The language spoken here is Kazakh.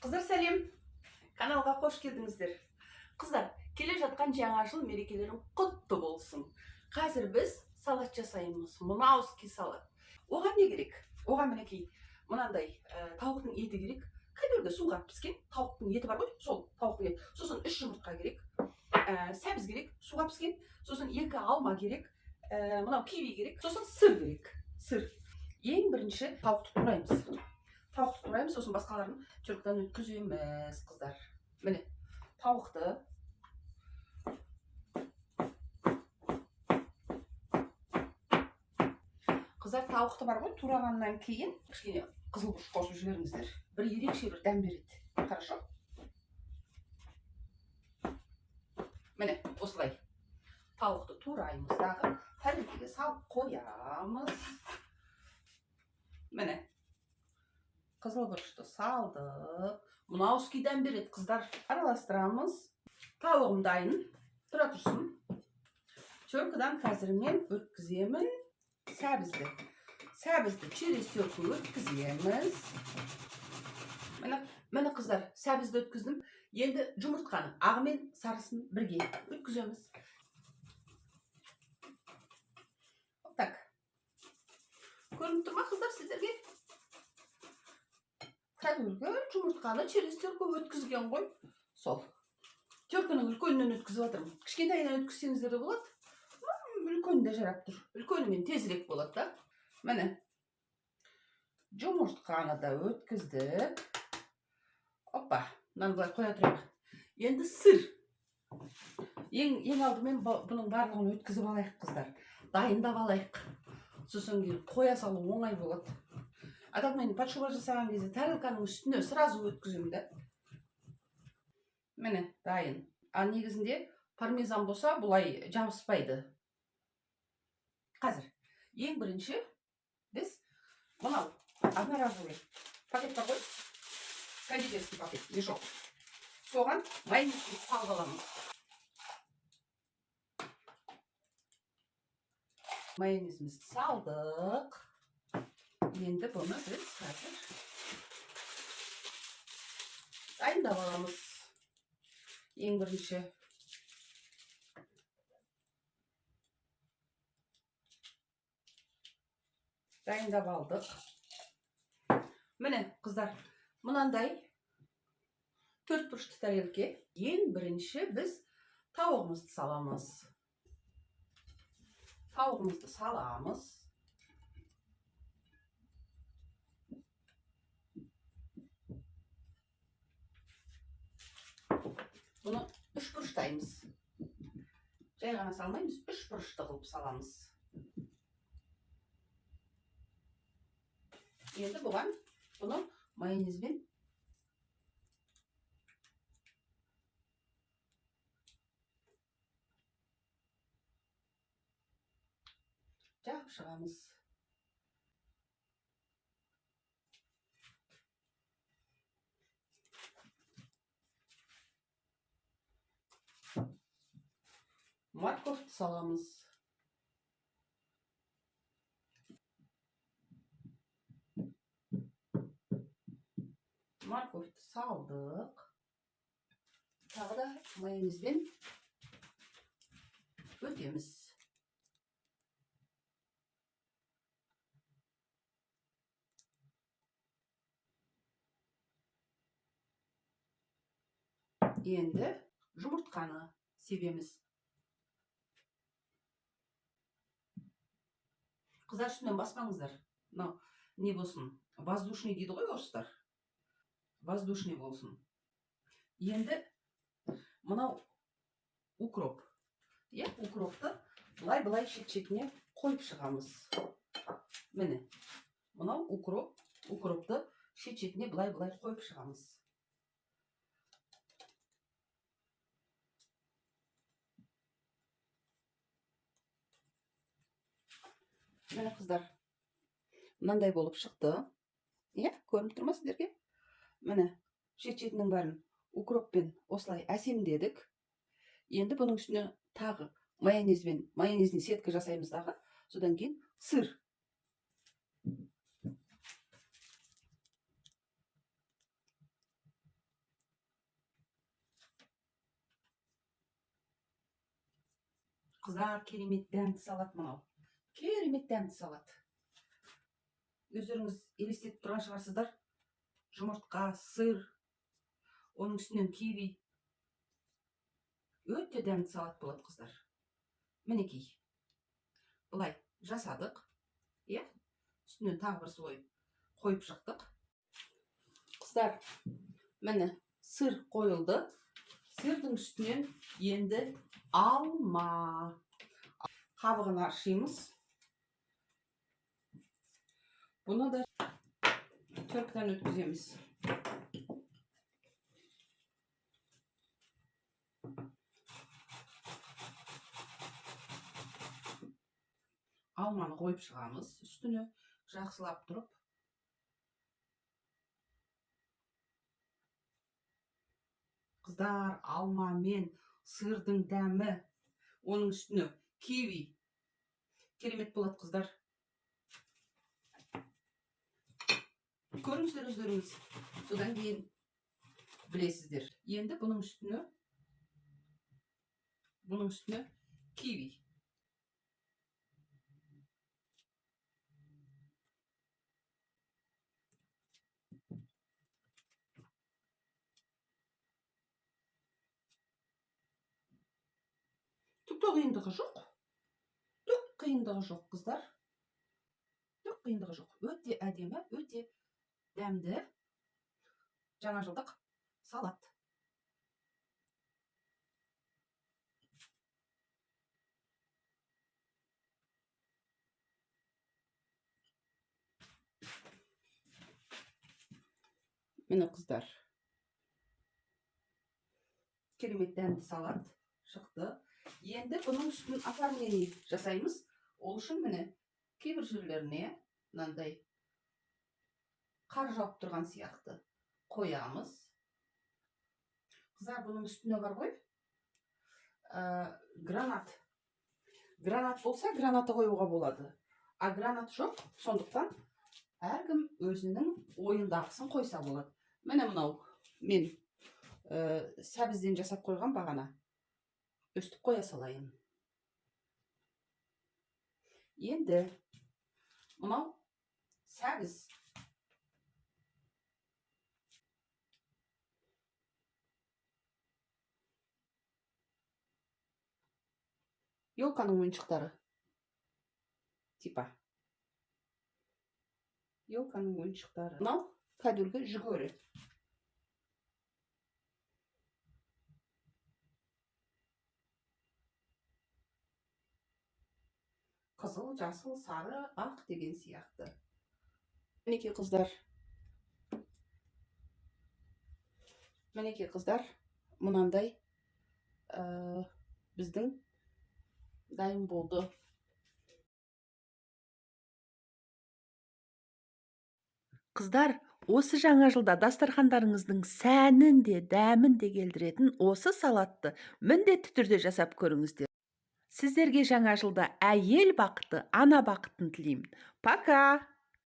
Қыздар сәлем, каналға қош келдіңіздер. Қыздар, келе жатқан жаңа жыл мерекелерің құтты болсын. Қазір біз салат жасаймыз, мынауский салат. Оған не керек? Оған мінекей мынандай тауықтың еті керек. Кәдімгі суға піскен тауықтың еті бар ғой, сол тауықтың еті. Сосын 3 жұмыртқа керек, сәбіз керек, суға піскен. Сосын 2 алма керек, мынау киви керек, сосын сыр керек. Сыр. Ең бірінші тауықты тураймыз. Тауықты тураймыз, сосын басқаларын чөріктен өткіземіз, қыздар. Міне, тауықты қыздар, тауықты бар ғой, турағаннан кейін кішкене қызыл бұрыш қосып жіберіңіздер. Бір ерекше бір дәм береді. Хорошо? Міне, осылай. Тауықты тураймыз дағы, тәрелкеге салып қоямыз. Міне. Қызыл бұрышты салдық. Мынауский дәм береді, қыздар. Араластырамыз. Тауығым дайын. Тұра тұрсын. Чөркідан қазір мен өткіземін сәбізді. Сәбізді через терку өткіземіз. Міне қыздар, сәбізді өткіздім. Енді жұмыртқаны ағы мен сарысын бірге өткіземіз. Так. Көрініп тұр ма, қыздар, сіздерге? Кәдімгі жұмыртқаны через терку өткізген ғой. Сол. Теркінің үлкенінен өткізіп жатырмын. Кішкентайынан өткізсеңіздер де болады. Үлкен де жарап тұр. Үлкенімен тезірек болады да. Міне. Жұмыртқаны да өткіздік. Опа, мынаны былай қоя тұрайық. Енді сыр. Ең алдымен бұның барлығын өткізіп алайық, қыздар. Дайындап алайық. Сосын кейін қоя салу оңай болады. Атақ мен подшуба жасаған кезде тарелканың үстіне сразу өткіземін да. Міне, дайын. А негізінде пармезан болса бұлай жабыспайды. Қазір, ең бірінші біз мынау одноразовый пакет бар ғой, кондитерский пакет, мешок. Соған майонезді салып аламыз. Майонезімізді салдық. Енді бұны біз қазір дайындап аламыз. Ең бірінші дайындап алдық. Міне, қыздар, мынандай 4 бұрышты тәрелке. Ең бірінші біз тауығымызды саламыз. Тауығымызды саламыз. Бұны 3 бұрыштаймыз. Жай ғана салмаймыз, 3 бұрышты қылып саламыз. Енді бұған бұны майонезбен жағып шығамыз. Морковты саламыз. Морковты салдық. Тағы да майонезбен өтеміз. Енді жұмыртқаны себеміз. Қыздар, үстінен баспаңыздар. Не болсын? Воздушный дейді ғой орыстар. Воздушный болсын. Енді мынау укроп. Укропты бұлай шет-шетіне қойып шығамыз. Міне, мынау укропты шет-шетіне бұлай қойып шығамыз. Міне, қыздар, мынандай болып шықты. Көрініп тұр ма сіздерге? Міне, шет-шетінің бәрін укроппен осылай әсемдедік. Енді бұның үстіне тағы майонезіне сетка жасаймыз дағы. Содан кейін сыр. Kızlar керемет дәмді салат мынау. Керемет дәмді салат. Өздеріңіз елестетіп тұрған шығарсыздар. Жұмыртқа, сыр, оның үстінен киви. Өте дәмді салат болады, қыздар. Мінекей. Бұлай жасадық. Иә? Үстінен тағы бір слой қойып шықтық. Қыздар, міне сыр қойылды. Сырдың үстінен енді алма. Қабығын аршимыз. Бұны да төрттен өткіземіз. Алманы қойып шығамыз. Үстіне жақсылап тұрып. Қыздар, алма мен сырдың дәмі, оның үстіне киви. Керемет болады, қыздар. Көріңіздер өздеріңіз. Содан кейін білесіздер. Енді бұның үстіне киви. Түк қиындығы жоқ. Түк қиындығы жоқ, қыздар. Түк қиындығы жоқ. Өте әдемі, өте дәмді жаңа жылдық салат. Міне, қыздар. Керемет дәмді салат шықты. Енді бұның үстін оформление жасаймыз. Ол үшін міне кейбір жерлеріне мынандай қар жауып тұрған сияқты қоямыз. Қыздар, бұның үстіне бар ғой, гранат. Гранат болса, гранаты қоюға болады. А гранат жоқ, сондықтан әркім өзінің ойындағысын қойса болады. Міне мынау мен сәбізден жасап қойған бағана. Өстіп қоя салайын. Енді мынау сәбіз. Елканың ойыншықтары. Типа. Елканың ойыншықтары. Мынау кәдімгі жүгері. Қызыл, жасыл, сары, ақ деген сияқты. Мінекей қыздар. Мінекей қыздар, мынандай біздің дайын болды. Қыздар, осы жаңа жылда дастархандарыңыздың сәнін де, дәмін де келдіретін осы салатты міндетті түрде жасап көріңіздер. Сіздерге жаңа жылда әйел бақыты, ана бақытын тілеймін. Пока!